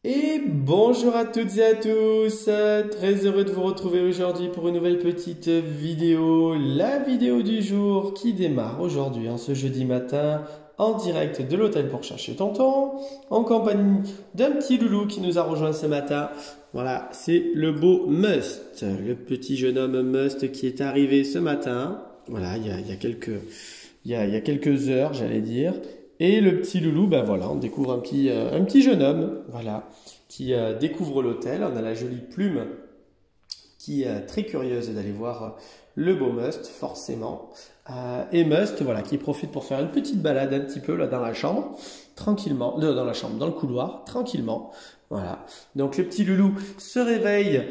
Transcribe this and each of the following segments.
Et bonjour à toutes et à tous, très heureux de vous retrouver aujourd'hui pour une nouvelle petite vidéo, la vidéo du jour qui démarre aujourd'hui, ce jeudi matin, en direct de l'hôtel pour chercher tonton, en compagnie d'un petit loulou qui nous a rejoint ce matin. Voilà, c'est le beau Must, le petit jeune homme Must qui est arrivé ce matin, voilà, il y a quelques heures, j'allais dire. Et le petit loulou, ben voilà, on découvre un petit jeune homme, voilà, qui découvre l'hôtel. On a la jolie Plume qui est très curieuse d'aller voir le beau Must, forcément. Et Must, voilà, qui profite pour faire une petite balade un petit peu là dans la chambre, tranquillement, dans le couloir, tranquillement. Voilà. Donc le petit loulou se réveille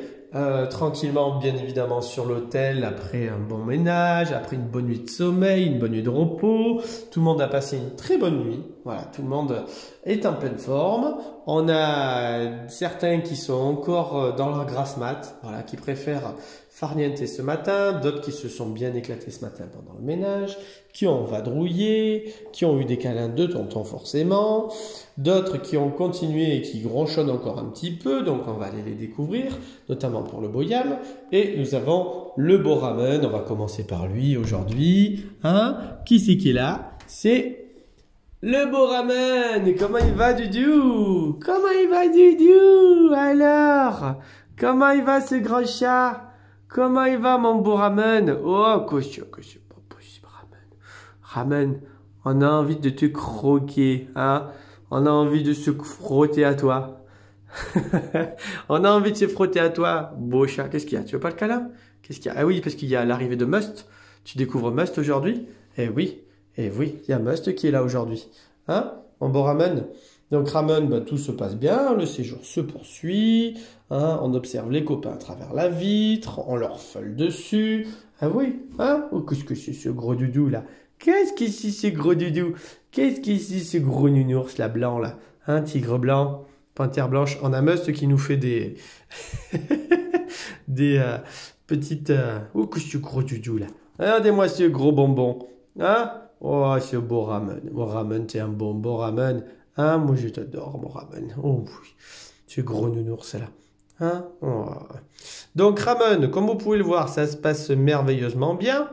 tranquillement, bien évidemment, sur l'hôtel après un bon ménage, après une bonne nuit de sommeil, une bonne nuit de repos. Tout le monde a passé une très bonne nuit. Voilà, tout le monde est en pleine forme. On a certains qui sont encore dans leur grasse mat, voilà, qui préfèrent farnienter ce matin, d'autres qui se sont bien éclatés ce matin pendant le ménage, qui ont vadrouillé, qui ont eu des câlins de tonton forcément, d'autres qui ont continué et qui gronchonnent encore un petit peu, donc on va aller les découvrir, notamment pour le beau Yam. Et nous avons le beau Ramen, on va commencer par lui aujourd'hui. Qui c'est qui est là? C'est le beau Ramen. Comment il va, Doudou? Comment il va, Doudou? Alors, comment il va ce grand chat? Comment il va, mon beau Ramen? Oh, que c'est pas possible, Ramen. Ramen, on a envie de te croquer, On a envie de se frotter à toi. On a envie de se frotter à toi, beau chat. Qu'est-ce qu'il y a? Tu veux pas le câlin? Qu'est-ce qu'il y a? Ah oui, parce qu'il y a l'arrivée de Must. Tu découvres Must aujourd'hui? Eh oui, il y a Must qui est là aujourd'hui. Mon beau Ramen? Donc Ramen, tout se passe bien, le séjour se poursuit, on observe les copains à travers la vitre, on leur feule dessus. Ah oui, oh, qu'est-ce que c'est ce gros doudou là? Qu'est-ce que c'est ce gros doudou? Qu'est-ce que c'est ce gros nounours là, blanc là? Tigre blanc, panthère blanche. On a Must qui nous fait des petites... Oh, qu'est-ce que ce gros doudou là? Regardez-moi ce gros bonbon. Oh, ce beau Ramen. Mon Ramen, t'es un beau Ramen. Moi je t'adore, mon Ramen. Oh oui, ce gros nounours là. Oh. Donc Ramen, comme vous pouvez le voir, ça se passe merveilleusement bien.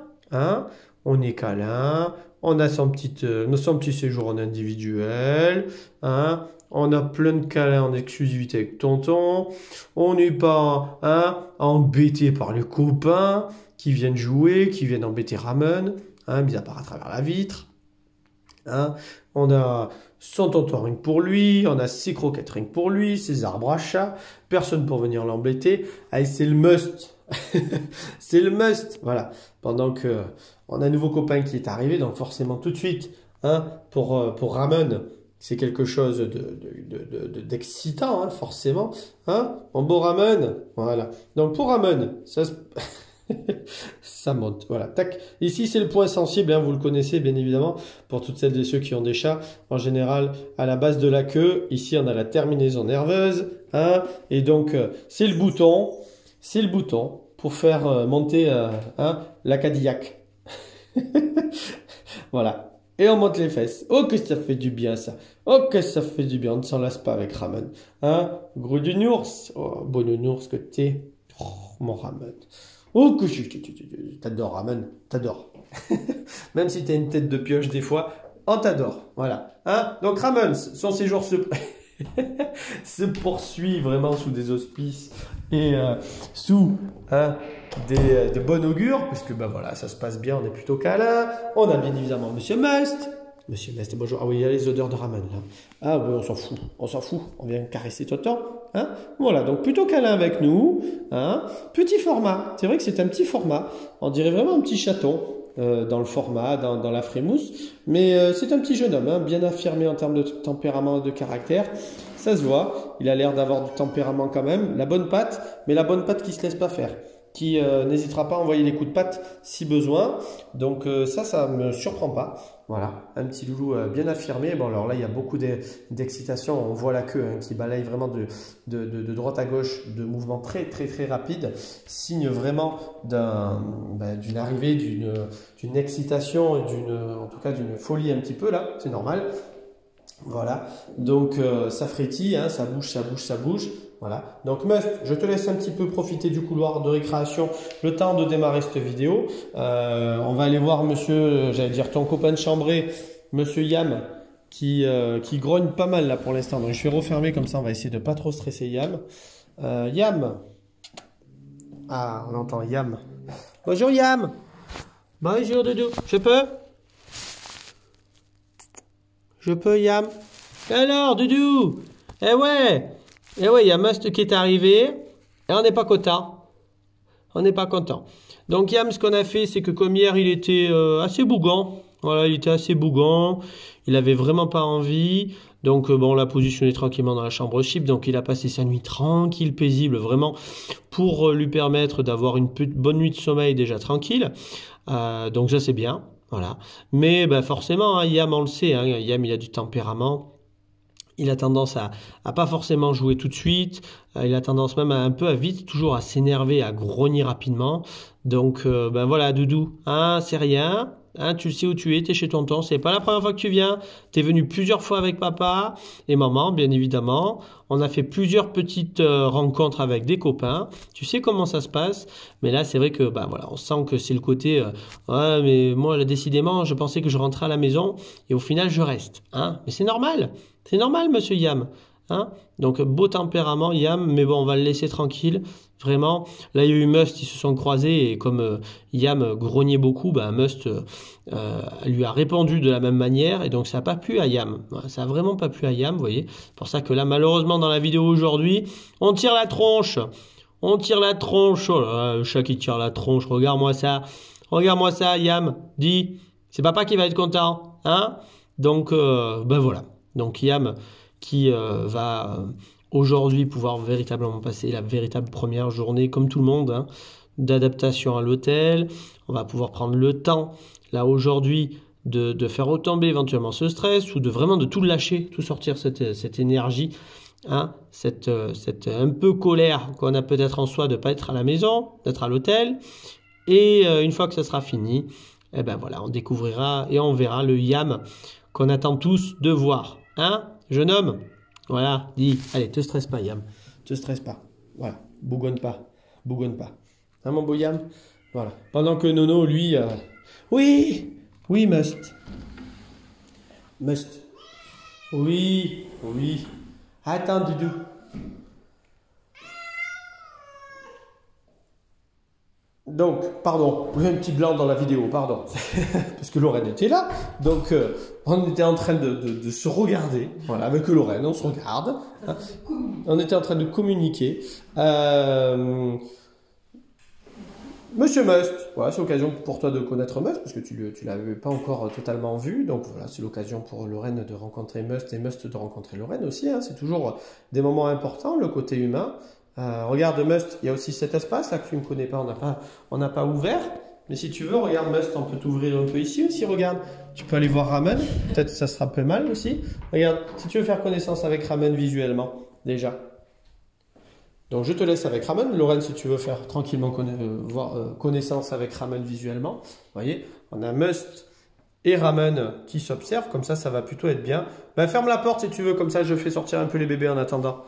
On est câlin, on a son petit séjour en individuel. On a plein de câlins en exclusivité avec tonton. On n'est pas embêté par les copains qui viennent jouer, qui viennent embêter Ramen, mis à part à travers la vitre. On a son tonton ring pour lui, on a ses croquettes ring pour lui, ses arbres à chat, personne pour venir l'embêter. Allez, c'est le Must. C'est le Must, voilà. Pendant que on a un nouveau copain qui est arrivé, donc forcément tout de suite, pour Ramen, c'est quelque chose d'excitant, forcément. Mon beau Ramen, voilà. Donc pour Ramen, ça se... ça monte, voilà, tac. Ici, c'est le point sensible, vous le connaissez bien évidemment, pour toutes celles et ceux qui ont des chats. En général, à la base de la queue, ici, on a la terminaison nerveuse, et donc, c'est le bouton pour faire monter la Cadillac. Voilà. Et on monte les fesses. Oh, que ça fait du bien, ça. Oh, que ça fait du bien. On ne s'en lasse pas avec Ramen. Gros du nounours. Oh, beau nounours que t'es. Oh, mon Ramen. Oh, que t'adores, Ramen. T'adores. Même si t'as une tête de pioche des fois, on t'adore. Voilà. Donc, Ramen, son séjour se poursuit vraiment sous des auspices et sous de bon augure, puisque voilà, ça se passe bien, on est plutôt câlin. On a bien évidemment Monsieur Must. Monsieur Must, bonjour. Ah oui, il y a les odeurs de Ramen là. Oui, on s'en fout. On vient caresser tonton. Voilà, donc plutôt câlin avec nous. Petit format. C'est vrai que c'est un petit format. On dirait vraiment un petit chaton dans le format, dans la frémousse. Mais c'est un petit jeune homme, bien affirmé en termes de tempérament et de caractère. Ça se voit. Il a l'air d'avoir du tempérament quand même. La bonne patte, mais la bonne patte qui se laisse pas faire. Qui n'hésitera pas à envoyer les coups de patte si besoin. Donc ça me surprend pas. Voilà, un petit loulou bien affirmé. Bon, alors là, il y a beaucoup d'excitation. On voit la queue qui balaye vraiment de droite à gauche, de mouvements très, très, très rapides. Signe vraiment d'une arrivée, d'une excitation, en tout cas d'une folie un petit peu là. C'est normal. Voilà, donc ça frétille, hein, ça bouge, ça bouge, ça bouge. Voilà, donc Must, je te laisse un petit peu profiter du couloir de récréation le temps de démarrer cette vidéo. On va aller voir monsieur, j'allais dire ton copain de chambrée, monsieur Yam, qui grogne pas mal là pour l'instant. Donc je vais refermer comme ça, on va essayer de pas trop stresser Yam. Yam. Ah, on entend Yam. Bonjour Yam. Bonjour Doudou. Je peux? Je peux Yam? Alors Doudou? Eh ouais, il y a Must qui est arrivé et on n'est pas content. On n'est pas content. Donc Yam, ce qu'on a fait, c'est que comme hier, il était assez bougon. Voilà, il était assez bougon. Il avait vraiment pas envie. Donc bon, on l'a positionné tranquillement dans la chambre chip. Donc il a passé sa nuit tranquille, paisible, vraiment pour lui permettre d'avoir une bonne nuit de sommeil déjà tranquille. Donc ça c'est bien. Voilà. Mais ben, forcément, hein, Yam, on le sait, hein, Yam il a du tempérament. Il a tendance à pas forcément jouer tout de suite. Il a tendance même un peu à vite, toujours à s'énerver, à grogner rapidement. Donc ben voilà, Doudou, hein, c'est rien. Hein, tu sais où tu es, tu es chez tonton, c'est pas la première fois que tu viens, tu es venu plusieurs fois avec papa et maman, bien évidemment. On a fait plusieurs petites rencontres avec des copains, tu sais comment ça se passe, mais là c'est vrai que bah, voilà, on sent que c'est le côté ouais, mais moi là, décidément je pensais que je rentrais à la maison et au final je reste. Hein, mais c'est normal monsieur Yam. Hein, donc beau tempérament Yam, mais bon on va le laisser tranquille. Vraiment, là il y a eu Must, ils se sont croisés et comme Yam grognait beaucoup, bah, Must lui a répondu de la même manière et donc ça n'a pas plu à Yam. Ça n'a vraiment pas plu à Yam, vous voyez. C'est pour ça que là malheureusement dans la vidéo aujourd'hui, on tire la tronche. On tire la tronche. Oh là là, le chat qui tire la tronche, regarde-moi ça. Regarde-moi ça Yam, dis, c'est papa qui va être content. Hein, donc ben voilà. Donc Yam qui va... aujourd'hui pouvoir véritablement passer la véritable première journée comme tout le monde hein, d'adaptation à l'hôtel. On va pouvoir prendre le temps là aujourd'hui de faire retomber éventuellement ce stress ou de vraiment de tout lâcher, tout sortir cette énergie, hein, cette un peu colère qu'on a peut-être en soi de ne pas être à la maison, d'être à l'hôtel. Et une fois que ça sera fini, eh ben voilà, on découvrira et on verra le Yam qu'on attend tous de voir. Hein, jeune homme? Voilà, dis, allez, te stresse pas, Yam. Te stresse pas. Voilà, bougonne pas. Bougonne pas. Hein, mon beau Yam? Voilà. Pendant que Nono, lui... Oui! Oui, Must. Must. Oui, oui. Attends, Doudou. Donc, pardon, il y a un petit blanc dans la vidéo, pardon, parce que Lorraine était là, donc on était en train de se regarder, voilà, avec Lorraine, on se regarde, hein. On était en train de communiquer. Monsieur Must, voilà, c'est l'occasion pour toi de connaître Must, parce que tu l'avais pas encore totalement vu, donc voilà, c'est l'occasion pour Lorraine de rencontrer Must et Must de rencontrer Lorraine aussi, hein. C'est toujours des moments importants, le côté humain. Regarde Must, il y a aussi cet espace là que tu ne connais pas, on n'a pas ouvert. Mais si tu veux, regarde Must, on peut t'ouvrir un peu ici aussi, regarde. Tu peux aller voir Ramen, peut-être ça sera pas mal aussi. Regarde, si tu veux faire connaissance avec Ramen visuellement, déjà. Donc je te laisse avec Ramen. Lorraine, si tu veux faire tranquillement connaissance avec Ramen visuellement. Vous voyez, on a Must et Ramen qui s'observent, comme ça va plutôt être bien. Ben, ferme la porte si tu veux, comme ça je fais sortir un peu les bébés en attendant.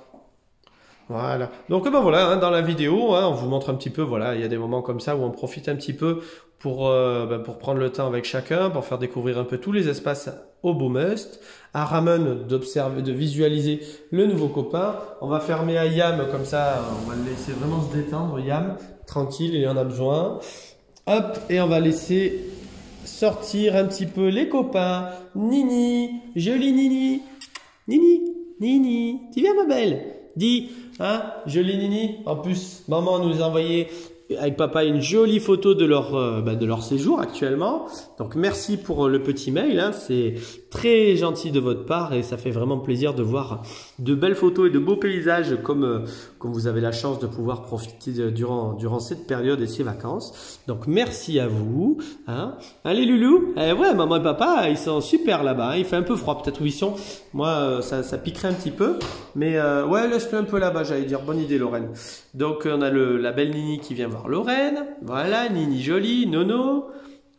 Voilà, donc ben voilà, hein, dans la vidéo, hein, on vous montre un petit peu, voilà, il y a des moments comme ça où on profite un petit peu pour prendre le temps avec chacun, pour faire découvrir un peu tous les espaces au beau Must, à Ramen d'observer, de visualiser le nouveau copain. On va fermer à Yam, comme ça, on va le laisser vraiment se détendre, Yam, tranquille, il en a besoin. Hop, et on va laisser sortir un petit peu les copains. Nini, jolie Nini, Nini, Nini, tu viens ma belle? Dis, hein, jolie Nini. En plus, maman nous a envoyé avec papa une jolie photo de leur séjour actuellement. Donc merci pour le petit mail, hein, c'est très gentil de votre part et ça fait vraiment plaisir de voir de belles photos et de beaux paysages comme vous avez la chance de pouvoir profiter durant cette période et ces vacances. Donc merci à vous. Hein. Allez Loulou, ouais, maman et papa ils sont super là-bas, hein. Il fait un peu froid peut-être où ils sont. Moi ça piquerait un petit peu, mais ouais, laisse-le un peu là-bas, j'allais dire, bonne idée Lorraine. Donc on a la belle Nini qui vient voir Lorraine, voilà, Nini jolie, Nono,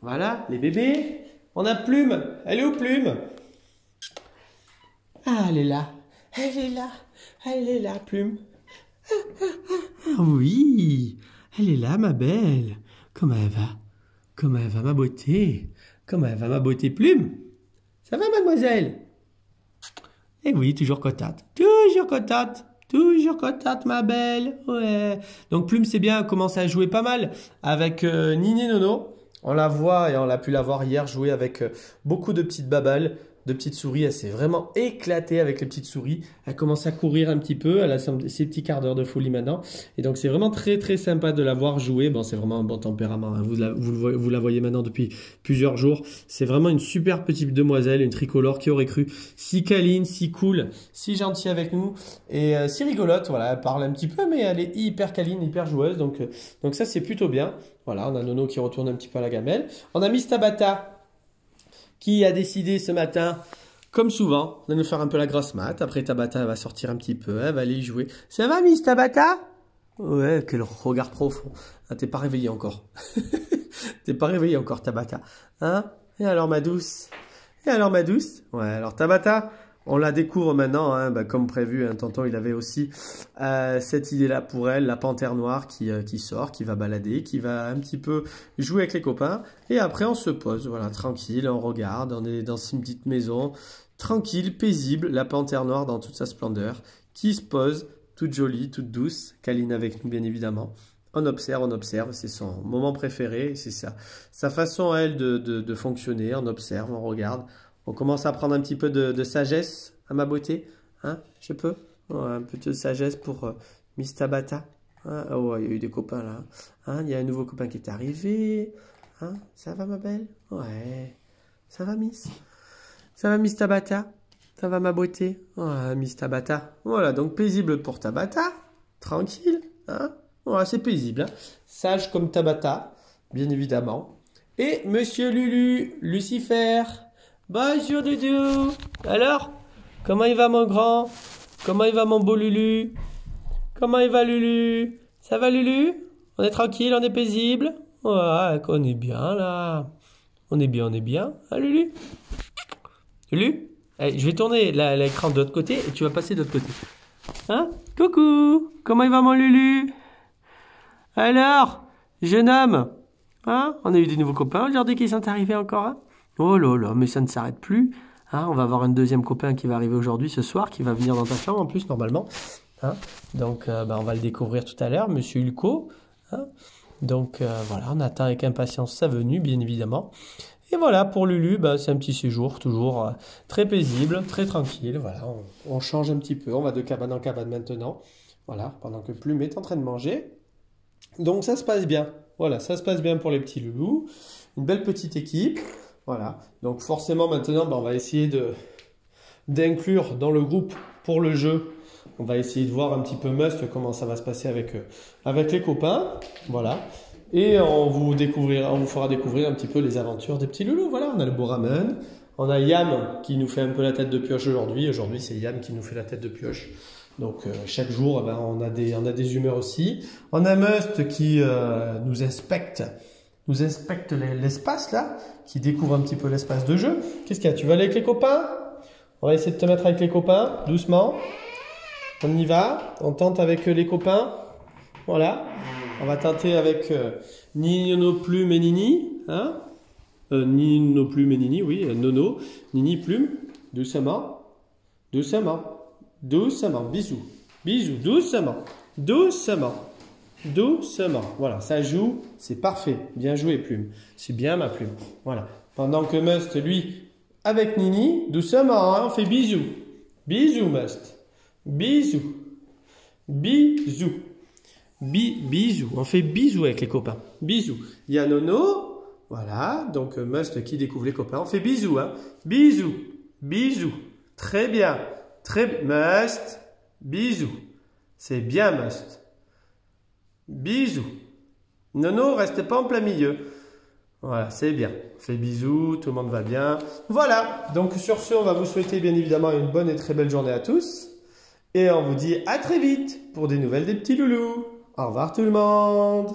voilà, les bébés. On a Plume, elle est où Plume? Ah, elle est là. Elle est là. Elle est là, Plume. Ah oui, elle est là, ma belle. Comment elle va? Comment elle va, ma beauté? Comment elle va, ma beauté, Plume? Ça va, mademoiselle? Eh oui, toujours contente. Toujours contente. Toujours contente, ma belle. Ouais. Donc, Plume, c'est bien, elle commence à jouer pas mal avec Nini et Nono. On la voit et on a pu la voir hier jouer avec beaucoup de petites babales, de petites souris. Elle s'est vraiment éclatée avec les petites souris. Elle commence à courir un petit peu. Elle a ses petits quarts d'heure de folie maintenant. Et donc, c'est vraiment très, très sympa de la voir jouer. Bon, c'est vraiment un bon tempérament, hein. Vous la voyez maintenant depuis plusieurs jours. C'est vraiment une super petite demoiselle, une tricolore qui aurait cru. Si câline, si cool, si gentille avec nous et si rigolote. Voilà, elle parle un petit peu, mais elle est hyper câline, hyper joueuse. Donc ça, c'est plutôt bien. Voilà, on a Nono qui retourne un petit peu à la gamelle. On a Miss Tabata qui a décidé ce matin, comme souvent, de nous faire un peu la grosse mat. Après, Tabata, elle va sortir un petit peu, elle va aller y jouer. Ça va, Miss Tabata? Ouais, quel regard profond. Ah, t'es pas réveillé encore. T'es pas réveillé encore, Tabata. Hein? Et alors, ma douce? Et alors, ma douce? Ouais, alors, Tabata, on la découvre maintenant, hein, comme prévu. Hein, tonton, il avait aussi cette idée-là pour elle, la panthère noire qui sort, qui va balader, qui va un petit peu jouer avec les copains. Et après, on se pose, voilà, tranquille, on regarde, on est dans une petite maison, tranquille, paisible, la panthère noire dans toute sa splendeur, qui se pose, toute jolie, toute douce, câline avec nous, bien évidemment. On observe, c'est son moment préféré, c'est ça. Sa façon à elle de fonctionner, on observe, on regarde. On commence à prendre un petit peu de sagesse à ma beauté. Hein? Je peux? Ouais, un peu de sagesse pour Miss Tabata. Hein? Oh, il y a eu des copains là. Hein? Il y a un nouveau copain qui est arrivé. Hein? Ça va, ma belle? Ouais. Ça va, Miss? Ça va, Miss Tabata? Ça va, ma beauté? Ouais, Miss Tabata. Voilà, donc paisible pour Tabata. Tranquille. Hein? Voilà, c'est paisible. Hein? Sage comme Tabata, bien évidemment. Et Monsieur Lulu, Lucifer. Bonjour Doudou. Alors, comment il va mon grand? Comment il va mon beau Lulu? Comment il va Lulu? Ça va Lulu? On est tranquille, on est paisible? Ouais, on est bien là. On est bien. Hein Lulu? Lulu? Allez, je vais tourner l'écran de l'autre côté et tu vas passer de l'autre côté. Hein? Coucou! Comment il va mon Lulu? Alors, jeune homme? Hein? On a eu des nouveaux copains aujourd'hui qui sont arrivés encore, hein? Oh là là, mais ça ne s'arrête plus. Hein, on va avoir un deuxième copain qui va arriver aujourd'hui, ce soir, qui va venir dans ta chambre en plus, normalement. Hein, donc, on va le découvrir tout à l'heure, Monsieur Hulko. Hein, donc, voilà, on attend avec impatience sa venue, bien évidemment. Et voilà, pour Lulu, c'est un petit séjour, toujours très paisible, très tranquille. Voilà, on change un petit peu, on va de cabane en cabane maintenant. Voilà, pendant que Plume est en train de manger. Donc, ça se passe bien. Voilà, ça se passe bien pour les petits loulous. Une belle petite équipe. Voilà, donc forcément maintenant, on va essayer d'inclure dans le groupe pour le jeu. On va essayer de voir un petit peu Must, comment ça va se passer avec les copains. Voilà, et on vous fera découvrir un petit peu les aventures des petits loulous. Voilà, on a le beau ramen, on a Yam qui nous fait un peu la tête de pioche aujourd'hui. Aujourd'hui, c'est Yam qui nous fait la tête de pioche. Donc chaque jour, on a des humeurs aussi. On a Must qui nous inspecte l'espace là, qui découvre un petit peu l'espace de jeu. Qu'est-ce qu'il y a? Tu vas aller avec les copains? On va essayer de te mettre avec les copains, doucement. On y va, on tente avec les copains. Voilà, on va tenter avec Nono, Plume et Nini. Hein? Nono, Plume et Nini, oui, Nono, Nini, Plume. Doucement, bisous, doucement, voilà, ça joue, c'est parfait, bien joué Plume, c'est bien ma Plume, voilà. Pendant que Must, lui, avec Nini, doucement, hein, on fait bisous, Must, bisous, on fait bisous avec les copains, bisous. Il y a Nono, voilà, donc Must qui découvre les copains, on fait bisous, hein, bisous, très bien, Must, bisous, c'est bien Must. Bisous. Nono, reste pas en plein milieu. Voilà, c'est bien. Fais bisous, tout le monde va bien. Voilà, donc sur ce, on va vous souhaiter bien évidemment une bonne et très belle journée à tous. Et on vous dit à très vite pour des nouvelles des petits loulous. Au revoir tout le monde.